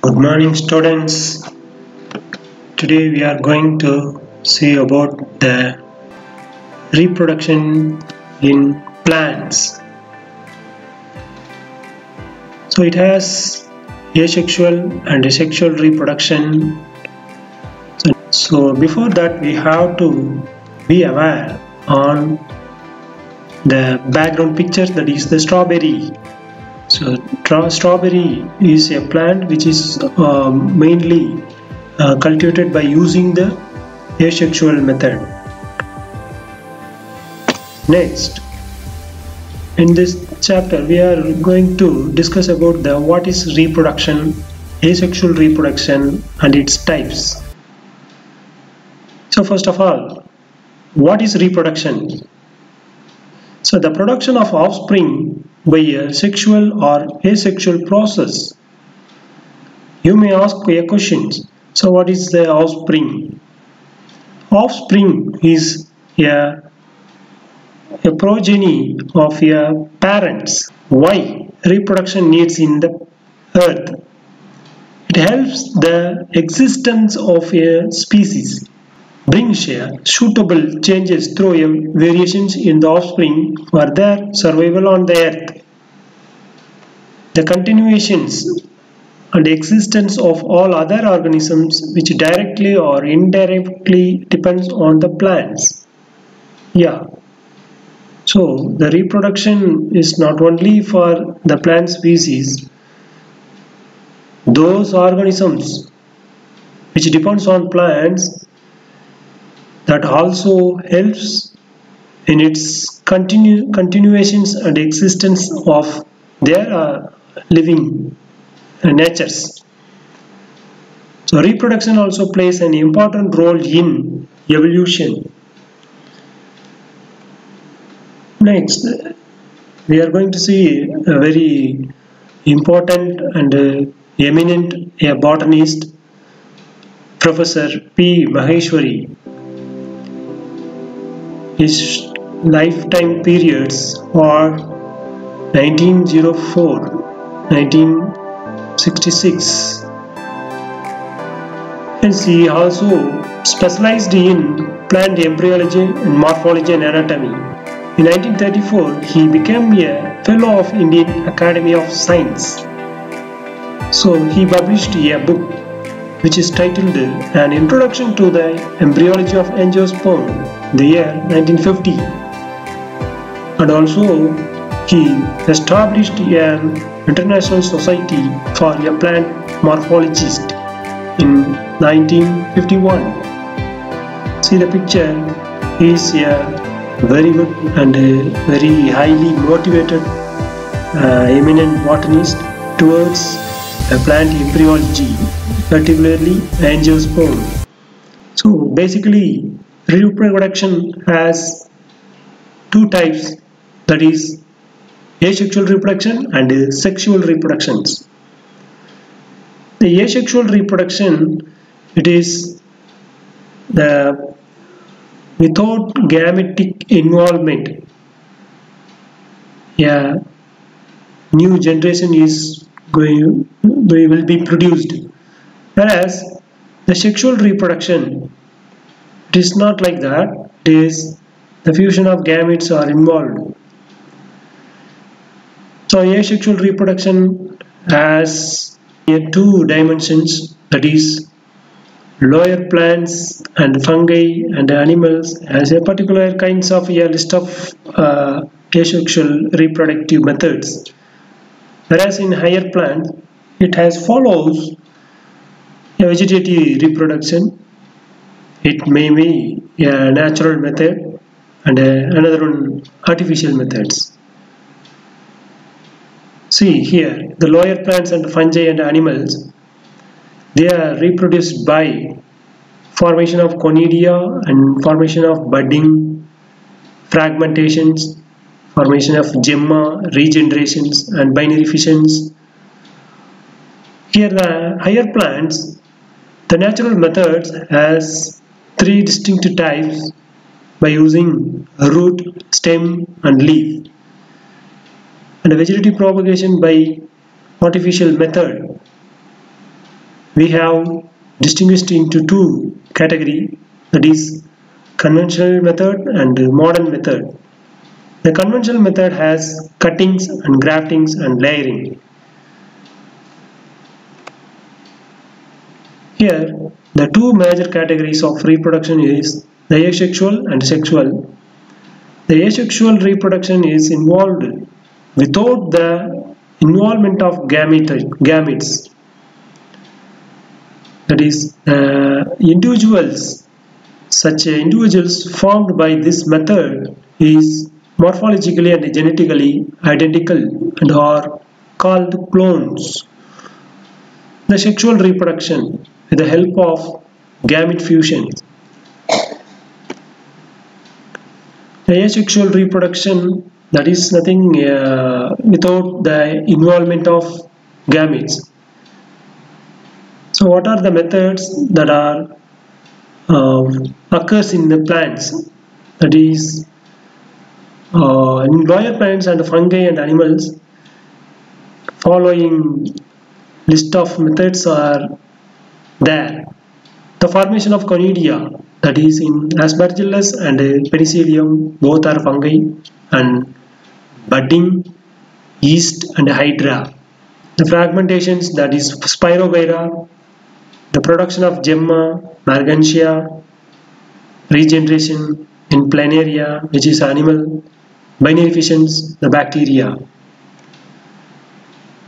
Good morning, students. Today we are going to see about the reproduction in plants. So it has asexual and asexual reproduction. So before that we have to be aware on the background picture, that is the strawberry. So strawberry is a plant which is mainly cultivated by using the asexual method. Next, in this chapter we are going to discuss about what is reproduction, asexual reproduction and its types. So first of all, what is reproduction? So the production of offspring by a sexual or asexual process. You may ask a question. So what is the offspring? Offspring is a progeny of your parents. Why reproduction needs in the earth? It helps the existence of a species, brings suitable changes through variations in the offspring for their survival on the earth. The continuations and existence of all other organisms which directly or indirectly depends on the plants. So the reproduction is not only for the plant species, those organisms which depends on plants, that also helps in its continuations and existence of their living natures. So reproduction also plays an important role in evolution. Next, we are going to see a very important and eminent botanist, Professor P. Maheshwari. His lifetime periods are 1904-1966. Hence he also specialized in plant embryology and morphology and anatomy. In 1934 he became a fellow of Indian Academy of Science. So he published a book which is titled An Introduction to the Embryology of Angiosperm, the year 1950, and also he established an international society for a plant morphologist in 1951. See the picture, he is a very good and very highly motivated eminent botanist towards plant embryology, particularly angiosperm. So basically reproduction has two types, that is asexual reproduction and sexual reproductions. The asexual reproduction, it is the without gametic involvement. New generation will be produced, whereas the sexual reproduction, it is not like that. It is the fusion of gametes are involved. So asexual reproduction has two dimensions, that is lower plants and fungi and animals has a particular kinds of a list of asexual reproductive methods, whereas in higher plants it has follows a vegetative reproduction. It may be a natural method and another one artificial methods. See here, the lower plants and fungi and animals, they are reproduced by formation of conidia and formation of budding, fragmentations, formation of gemma, regenerations and binary fissions. Here the higher plants, the natural methods has three distinct types by using root, stem and leaf. and vegetative propagation by artificial method. we have distinguished into two categories, that is conventional method and modern method. The conventional method has cuttings and graftings and layering. Here, the two major categories of reproduction is the asexual and sexual. The asexual reproduction is involved without the involvement of gametes. That is, such individuals formed by this method is morphologically and genetically identical and are called clones. The sexual reproduction with the help of gamete fusion. The asexual reproduction, that is nothing without the involvement of gametes. So what are the methods that are occurs in the plants? That is in lower plants and fungi and animals, following list of methods are there. The formation of conidia, that is in Aspergillus and Penicillium, both are fungi, and budding, yeast and hydra. The fragmentations, that is Spirogyra, the production of gemma, margantia, regeneration in planaria, which is animal, binary fissions, the bacteria.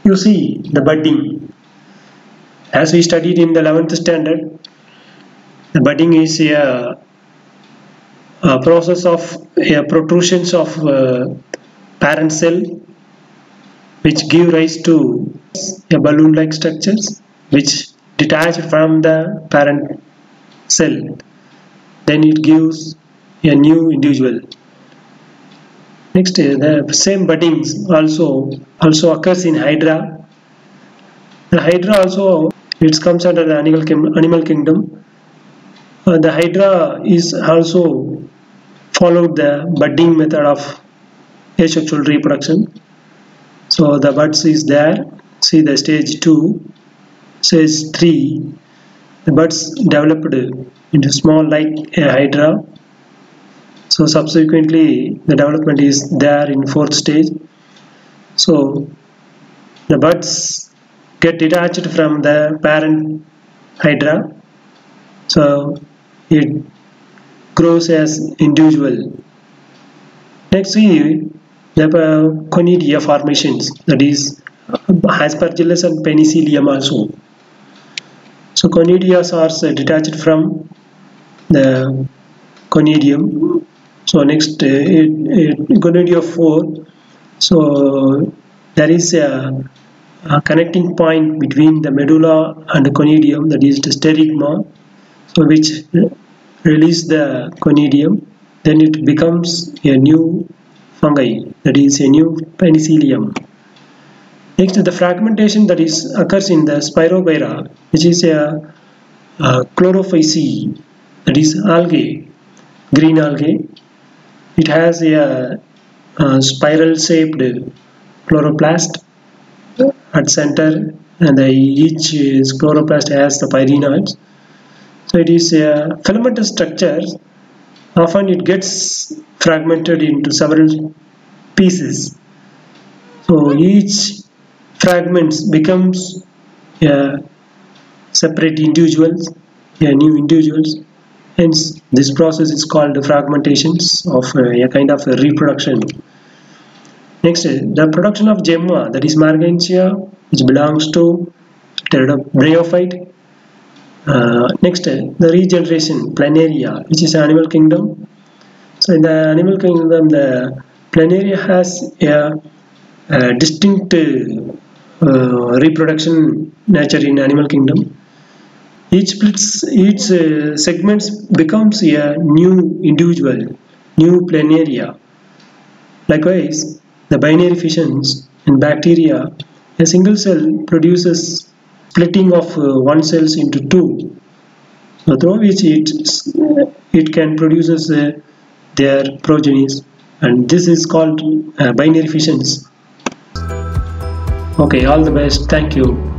You see the budding. As we studied in the 11th standard, the budding is a process of protrusions of parent cell which give rise to a balloon-like structures which detach from the parent cell. Then it gives a new individual. Next, the same buddings also occurs in hydra. The hydra also, it comes under the animal kingdom. The hydra is also followed the budding method of asexual reproduction. So the buds is there. See the stage 2, stage 3. The buds developed into small like a hydra. So subsequently the development is there in 4th stage. So the buds get detached from the parent hydra. So it grows as individual. Next see the conidia formations, that is Aspergillus and Penicillium also. So conidia are detached from the conidium. So next conidia 4. So there is a connecting point between the medulla and the conidium, that is the sterigma, so which release the conidium. Then it becomes a new fungi, that is a new penicillium. Next, the fragmentation that occurs in the Spirogyra, which is a chlorophyceae, that is algae, green algae. It has a spiral-shaped chloroplast at center, and each chloroplast has the pyrenoids. So it is a filamentous structure. Often it gets fragmented into several pieces. So each fragment becomes a separate individuals, a new individuals. Hence, this process is called fragmentations of a kind of a reproduction. Next, the production of gemma, that is margantia, which belongs to bryophyte. Next, the regeneration, planaria, which is animal kingdom. So in the animal kingdom, the planaria has a distinct reproduction nature in animal kingdom. Each segments becomes a new individual, new planaria. Likewise, the binary fissions in bacteria, a single cell produces splitting of one cells into two, so through which it can produce their progenies, and this is called binary fissions. Okay, all the best. Thank you.